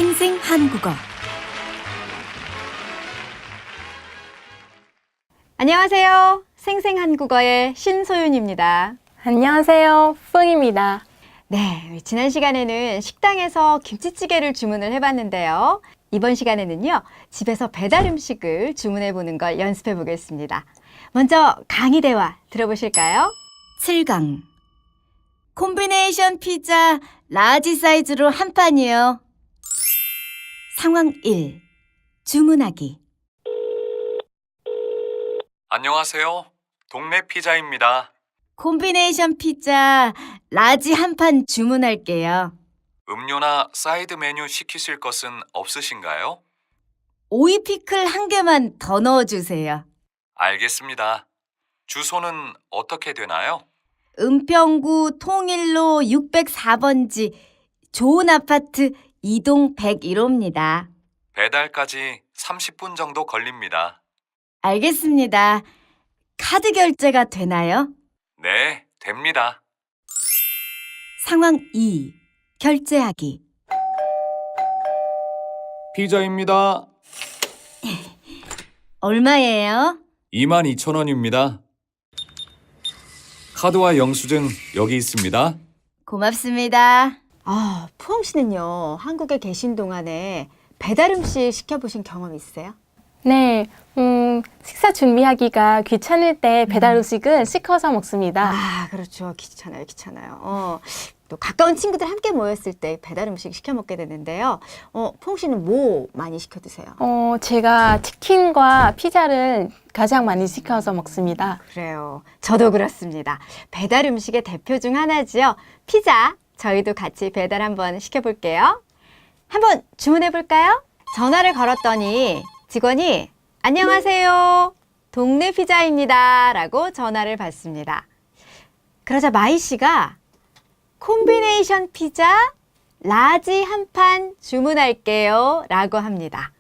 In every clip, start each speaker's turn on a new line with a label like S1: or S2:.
S1: 생생 한국어. 안녕하세요. 생생 한국어의 신소윤입니다.
S2: 안녕하세요. 풍입니다.
S1: 네, 지난 시간에는 식당에서 김치찌개를 주문을 해봤는데요. 이번 시간에는요, 집에서 배달 음식을 주문해 보는 걸 연습해 보겠습니다. 먼저 강의 대화 들어보실까요? 7강. 콤비네이션 피자 라지 사이즈로 한 판이요. 상황 1. 주문하기.
S3: 안녕하세요. 동네 피자입니다.
S1: 콤비네이션 피자 라지 한 판 주문할게요.
S3: 음료나 사이드 메뉴 시키실 것은 없으신가요?
S1: 오이 피클 한 개만 더 넣어주세요.
S3: 알겠습니다. 주소는 어떻게 되나요?
S1: 은평구 통일로 604번지 좋은 아파트 2동 101호입니다.
S3: 배달까지 30분 정도 걸립니다.
S1: 알겠습니다. 카드 결제가 되나요?
S3: 네, 됩니다.
S1: 상황 2. 결제하기.
S3: 피자입니다.
S1: 얼마예요?
S3: 22,000원입니다. 카드와 영수증 여기 있습니다.
S1: 고맙습니다. 푸엉 씨는요, 한국에 계신 동안에 배달 음식 시켜보신 경험 있으세요?
S2: 네, 식사 준비하기가 귀찮을 때 배달 음식은 시켜서 먹습니다.
S1: 그렇죠. 귀찮아요. 또 가까운 친구들 함께 모였을 때 배달 음식 시켜 먹게 되는데요. 푸엉 씨는 뭐 많이 시켜 드세요?
S2: 제가 치킨과 피자를 가장 많이 시켜서 먹습니다.
S1: 그래요. 저도 그렇습니다. 배달 음식의 대표 중 하나지요. 피자. 저희도 같이 배달 한번 시켜볼게요. 한번 주문해 볼까요? 전화를 걸었더니 직원이 안녕하세요. 동네 피자입니다. 라고 전화를 받습니다. 그러자 마이 씨가 콤비네이션 피자 라지 한 판 주문할게요. 라고 합니다.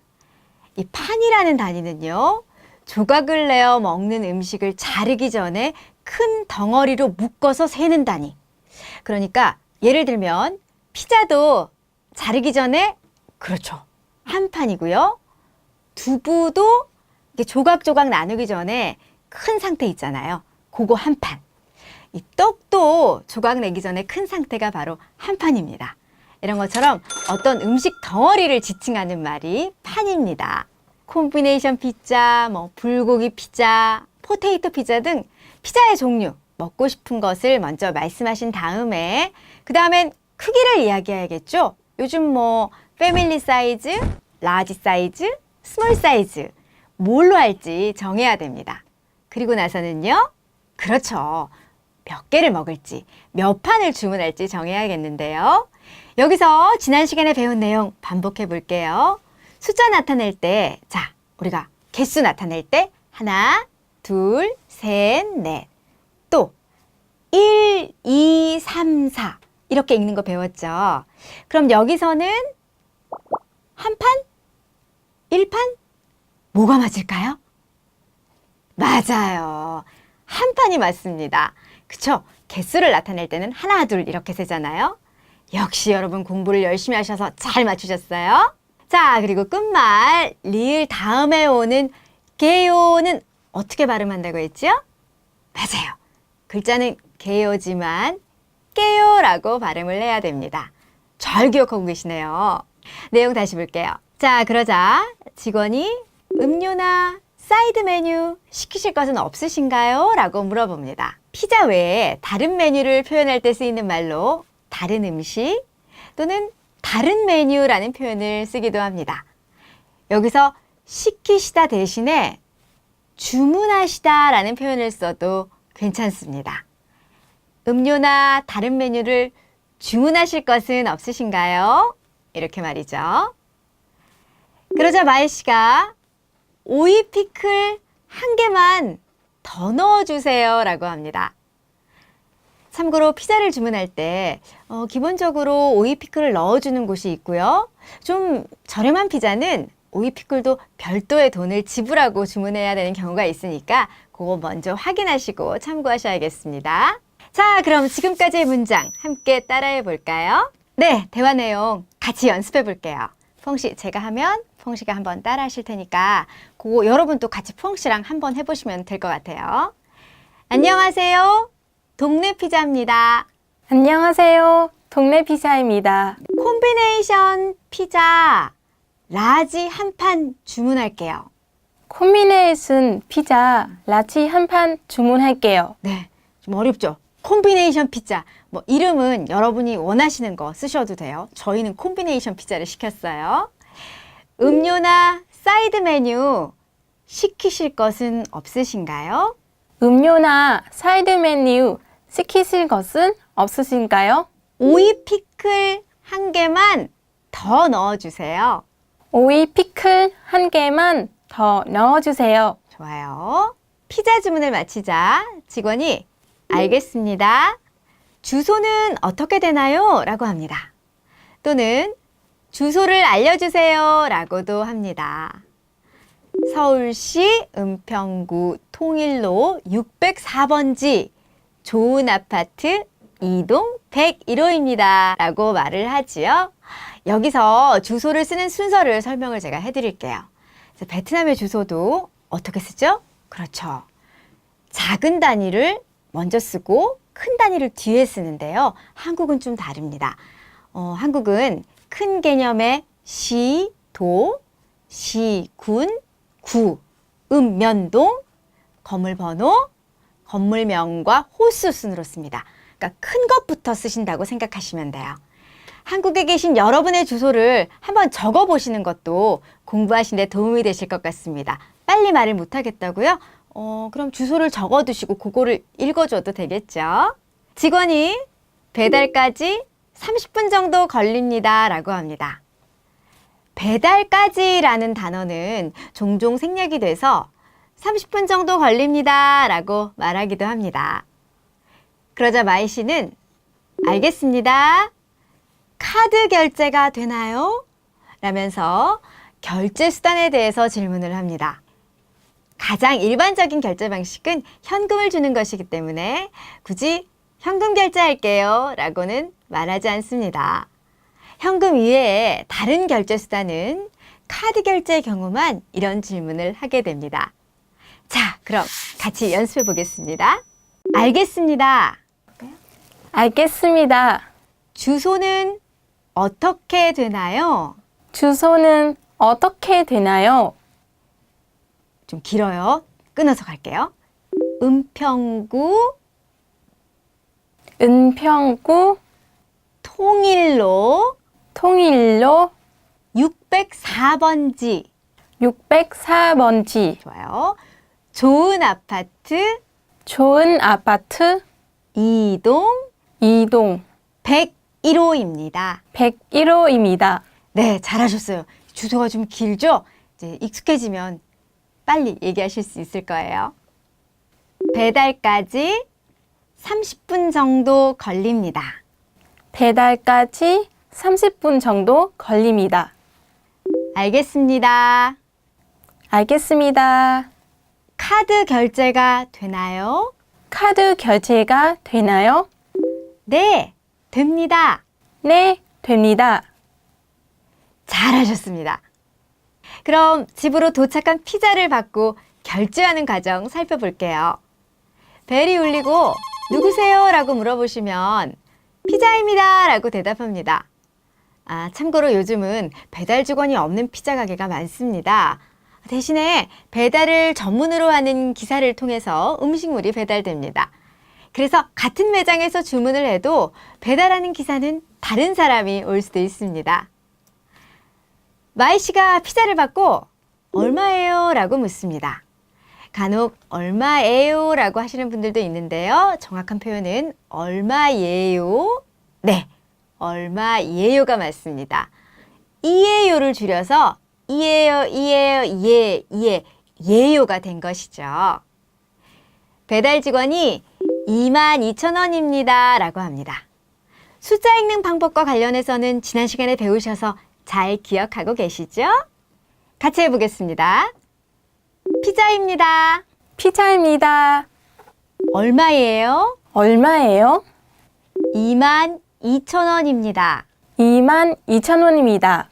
S1: 이 판이라는 단위는요. 조각을 내어 먹는 음식을 자르기 전에 큰 덩어리로 묶어서 세는 단위. 그러니까 예를 들면 피자도 자르기 전에 그렇죠. 한 판이고요. 두부도 이렇게 조각조각 나누기 전에 큰 상태 있잖아요. 그거 한 판. 이 떡도 조각 내기 전에 큰 상태가 바로 한 판입니다. 이런 것처럼 어떤 음식 덩어리를 지칭하는 말이 판입니다. 콤비네이션 피자, 불고기 피자, 포테이토 피자 등 피자의 종류, 먹고 싶은 것을 먼저 말씀하신 다음에 그 다음엔 크기를 이야기해야겠죠. 요즘 패밀리 사이즈, 라지 사이즈, 스몰 사이즈 뭘로 할지 정해야 됩니다. 그리고 나서는요. 그렇죠. 몇 개를 먹을지, 몇 판을 주문할지 정해야겠는데요. 여기서 지난 시간에 배운 내용 반복해 볼게요. 숫자 나타낼 때, 우리가 개수 나타낼 때 하나, 둘, 셋, 넷. 또 1, 2, 3, 4 이렇게 읽는 거 배웠죠. 그럼 여기서는 한 판? 1판? 뭐가 맞을까요? 맞아요. 한 판이 맞습니다. 그쵸? 개수를 나타낼 때는 하나, 둘 이렇게 세잖아요. 역시 여러분 공부를 열심히 하셔서 잘 맞추셨어요. 자, 그리고 끝말 리을 다음에 오는 게요는 어떻게 발음한다고 했죠? 맞아요. 글자는 게요지만 깨요라고 발음을 해야 됩니다. 잘 기억하고 계시네요. 내용 다시 볼게요. 자, 그러자 직원이 음료나 사이드 메뉴 시키실 것은 없으신가요? 라고 물어봅니다. 피자 외에 다른 메뉴를 표현할 때 쓰이는 말로 다른 음식 또는 다른 메뉴라는 표현을 쓰기도 합니다. 여기서 시키시다 대신에 주문하시다 라는 표현을 써도 괜찮습니다. 음료나 다른 메뉴를 주문하실 것은 없으신가요? 이렇게 말이죠. 그러자 마이 씨가 오이 피클 한 개만 더 넣어주세요 라고 합니다. 참고로 피자를 주문할 때 기본적으로 오이 피클을 넣어주는 곳이 있고요. 좀 저렴한 피자는 오이 피클도 별도의 돈을 지불하고 주문해야 되는 경우가 있으니까 그거 먼저 확인하시고 참고하셔야겠습니다. 자, 그럼 지금까지의 문장 함께 따라해 볼까요? 네, 대화 내용 같이 연습해 볼게요. 펑씨 제가 하면 펑씨가 한번 따라 하실 테니까 그거 여러분도 같이 펑씨랑 한번 해보시면 될 것 같아요. 안녕하세요. 동네 피자입니다.
S2: 안녕하세요. 동네 피자입니다.
S1: 콤비네이션 피자 라지 한 판 주문할게요.
S2: 콤비네이션 피자 라지 한 판 주문할게요.
S1: 네, 좀 어렵죠? 콤비네이션 피자. 뭐 이름은 여러분이 원하시는 거 쓰셔도 돼요. 저희는 콤비네이션 피자를 시켰어요. 음료나 사이드 메뉴 시키실 것은 없으신가요?
S2: 음료나 사이드 메뉴 시키실 것은 없으신가요?
S1: 오이 피클 한 개만 더 넣어주세요.
S2: 오이 피클 한 개만 더 넣어주세요.
S1: 좋아요. 피자 주문을 마치자 직원이 알겠습니다. 주소는 어떻게 되나요? 라고 합니다. 또는 주소를 알려주세요. 라고도 합니다. 서울시 은평구 통일로 604번지 좋은 아파트 2동 101호입니다. 라고 말을 하지요. 여기서 주소를 쓰는 순서를 설명을 제가 해드릴게요. 그래서 베트남의 주소도 어떻게 쓰죠? 그렇죠. 작은 단위를 먼저 쓰고 큰 단위를 뒤에 쓰는데요. 한국은 좀 다릅니다. 한국은 큰 개념의 시, 도, 시, 군, 구, 면동, 건물 번호, 건물명과 호수 순으로 씁니다. 그러니까 큰 것부터 쓰신다고 생각하시면 돼요. 한국에 계신 여러분의 주소를 한번 적어 보시는 것도 공부하시는 데 도움이 되실 것 같습니다. 빨리 말을 못 하겠다고요? 그럼 주소를 적어 두시고 그거를 읽어줘도 되겠죠? 직원이 배달까지 30분 정도 걸립니다. 라고 합니다. 배달까지라는 단어는 종종 생략이 돼서 30분 정도 걸립니다. 라고 말하기도 합니다. 그러자 마이 씨는 알겠습니다. 카드 결제가 되나요? 라면서 결제 수단에 대해서 질문을 합니다. 가장 일반적인 결제 방식은 현금을 주는 것이기 때문에 굳이 현금 결제할게요 라고는 말하지 않습니다. 현금 이외에 다른 결제 수단은 카드 결제의 경우만 이런 질문을 하게 됩니다. 자, 그럼 같이 연습해 보겠습니다. 알겠습니다.
S2: 알겠습니다.
S1: 주소는 어떻게 되나요?
S2: 주소는 어떻게 되나요?
S1: 좀 길어요. 끊어서 갈게요. 은평구 통일로 604번지
S2: 604번지
S1: 좋아요. 좋은 아파트 2동 101호입니다.
S2: 101호입니다.
S1: 네, 잘하셨어요. 주소가 좀 길죠? 이제 익숙해지면 빨리 얘기하실 수 있을 거예요. 배달까지 30분 정도 걸립니다.
S2: 배달까지 30분 정도 걸립니다.
S1: 알겠습니다.
S2: 알겠습니다.
S1: 카드 결제가 되나요?
S2: 카드 결제가 되나요?
S1: 네, 됩니다.
S2: 네, 됩니다.
S1: 잘하셨습니다. 그럼 집으로 도착한 피자를 받고 결제하는 과정 살펴볼게요. 벨이 울리고 누구세요? 라고 물어보시면 피자입니다. 라고 대답합니다. 참고로 요즘은 배달 직원이 없는 피자 가게가 많습니다. 대신에 배달을 전문으로 하는 기사를 통해서 음식물이 배달됩니다. 그래서 같은 매장에서 주문을 해도 배달하는 기사는 다른 사람이 올 수도 있습니다. 마이 씨가 피자를 받고 얼마예요? 라고 묻습니다. 간혹 얼마예요? 라고 하시는 분들도 있는데요. 정확한 표현은 얼마예요? 네, 얼마예요가 맞습니다. 이예요를 줄여서 예요가 된 것이죠. 배달 직원이 22,000원입니다. 라고 합니다. 숫자 읽는 방법과 관련해서는 지난 시간에 배우셔서 잘 기억하고 계시죠? 같이 해보겠습니다. 피자입니다.
S2: 피자입니다.
S1: 얼마예요?
S2: 얼마예요?
S1: 22,000원입니다.
S2: 22,000원입니다.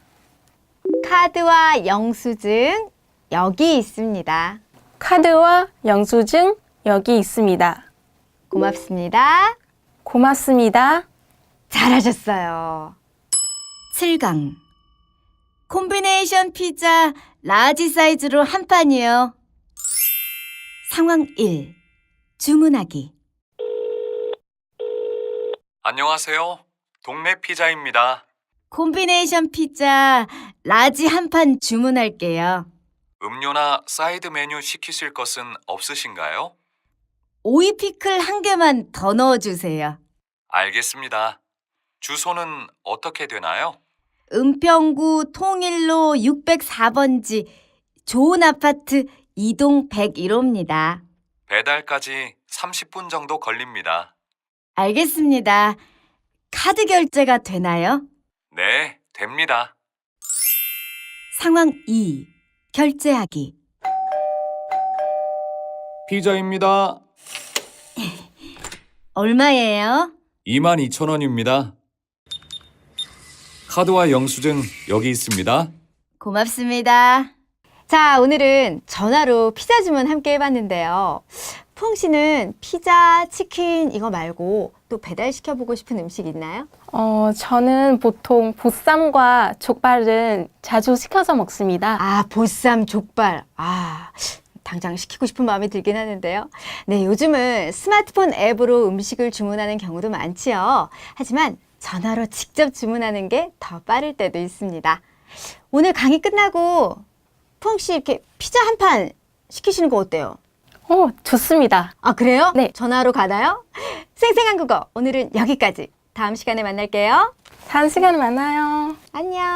S1: 카드와 영수증 여기 있습니다.
S2: 카드와 영수증 여기 있습니다.
S1: 고맙습니다.
S2: 고맙습니다.
S1: 잘하셨어요. 7강. 콤비네이션 피자 라지 사이즈로 한 판이요. 상황 1. 주문하기.
S3: 안녕하세요. 동네 피자입니다.
S1: 콤비네이션 피자 라지 한 판 주문할게요.
S3: 음료나 사이드 메뉴 시키실 것은 없으신가요?
S1: 오이 피클 한 개만 더 넣어주세요.
S3: 알겠습니다. 주소는 어떻게 되나요?
S1: 은평구 통일로 604번지 좋은 아파트 2동 101호입니다.
S3: 배달까지 30분 정도 걸립니다.
S1: 알겠습니다. 카드 결제가 되나요?
S3: 네, 됩니다.
S1: 상황 2. 결제하기.
S3: 피자입니다.
S1: 얼마예요?
S3: 22,000원입니다. 카드와 영수증 여기 있습니다.
S1: 고맙습니다. 자, 오늘은 전화로 피자 주문 함께 해봤는데요. 푸홍 씨는 피자, 치킨 이거 말고 또 배달시켜보고 싶은 음식 있나요?
S2: 저는 보통 보쌈과 족발은 자주 시켜서 먹습니다.
S1: 아, 보쌈, 족발. 아, 당장 시키고 싶은 마음이 들긴 하는데요. 네, 요즘은 스마트폰 앱으로 음식을 주문하는 경우도 많지요. 하지만 전화로 직접 주문하는 게 더 빠를 때도 있습니다. 오늘 강의 끝나고 푸홍 씨 이렇게 피자 한 판 시키시는 거 어때요?
S2: 좋습니다.
S1: 아, 그래요?
S2: 네.
S1: 전화로 가나요? 생생한 국어 오늘은 여기까지. 다음 시간에 만날게요.
S2: 다음 시간에 만나요.
S1: 안녕.